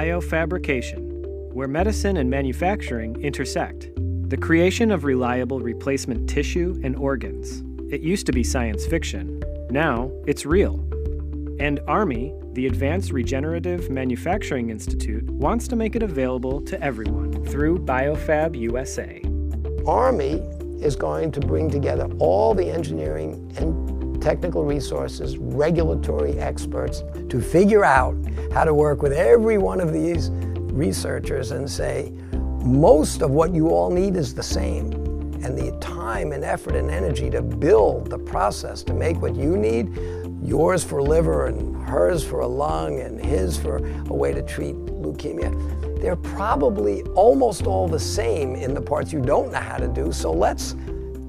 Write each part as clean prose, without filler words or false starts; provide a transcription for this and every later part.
biofabrication, where medicine and manufacturing intersect. The creation of reliable replacement tissue and organs. It used to be science fiction. Now, it's real. And �𝐟𝐼, the Advanced Regenerative Manufacturing Institute, wants to make it available to everyone through BioFabUSA. 𝐼 is going to bring together all the engineering and technical resources, regulatory experts, to figure out how to work with every one of these researchers and say, most of what you all need is the same. And the time and effort and energy to build the process to make what you need, yours for liver and hers for a lung and his for a way to treat leukemia, they're probably almost all the same in the parts you don't know how to do. So let's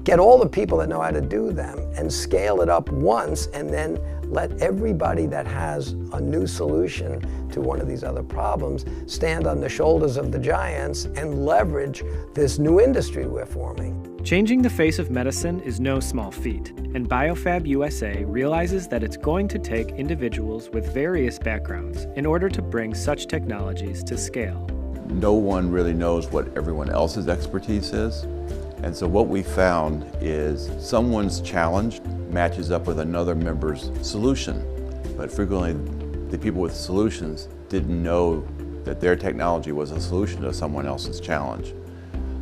get all the people that know how to do them and scale it up once, and then let everybody that has a new solution to one of these other problems stand on the shoulders of the giants and leverage this new industry we're forming. Changing the face of medicine is no small feat, and BioFabUSA realizes that it's going to take individuals with various backgrounds in order to bring such technologies to scale. No one really knows what everyone else's expertise is, and so what we found is someone's challenge matches up with another member's solution, but frequently the people with solutions didn't know that their technology was a solution to someone else's challenge.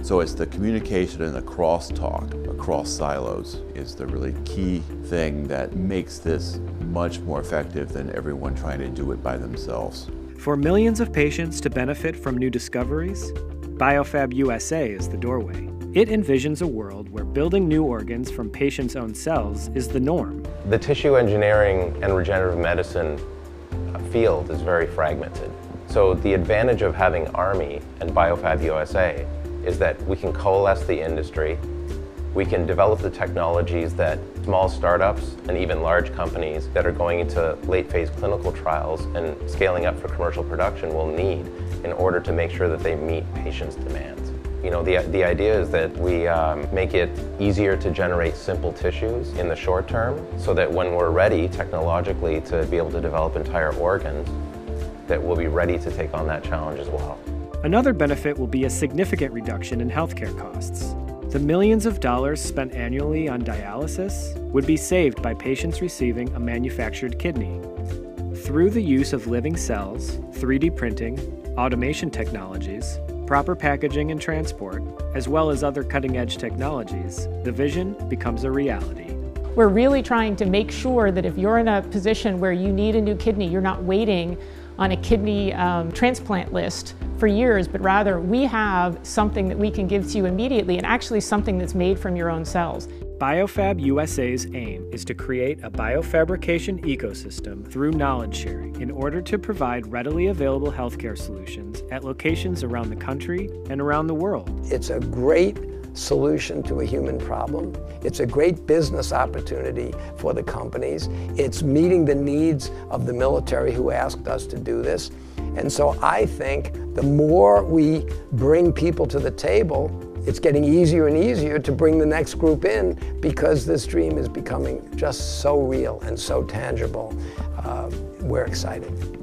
So it's the communication and the crosstalk across silos is the really key thing that makes this much more effective than everyone trying to do it by themselves. For millions of patients to benefit from new discoveries, BioFabUSA is the doorway. It envisions a world where building new organs from patients' own cells is the norm. The tissue engineering and regenerative medicine field is very fragmented. So the advantage of having 𝐼 and BioFabUSA is that we can coalesce the industry, we can develop the technologies that small startups and even large companies that are going into late-phase clinical trials and scaling up for commercial production will need in order to make sure that they meet patients' demands. You know, the idea is that we make it easier to generate simple tissues in the short term so that when we're ready technologically to be able to develop entire organs, that we'll be ready to take on that challenge as well. Another benefit will be a significant reduction in healthcare costs. The millions of dollars spent annually on dialysis would be saved by patients receiving a manufactured kidney. Through the use of living cells, 3D printing, automation technologies, proper packaging and transport, as well as other cutting-edge technologies, the vision becomes a reality. We're really trying to make sure that if you're in a position where you need a new kidney, you're not waiting on a kidney transplant list for years, but rather we have something that we can give to you immediately, and actually something that's made from your own cells. BioFabUSA's aim is to create a biofabrication ecosystem through knowledge sharing in order to provide readily available healthcare solutions at locations around the country and around the world. It's a great solution to a human problem. It's a great business opportunity for the companies. It's meeting the needs of the military who asked us to do this. And so I think the more we bring people to the table, it's getting easier and easier to bring the next group in, because this dream is becoming just so real and so tangible. We're excited.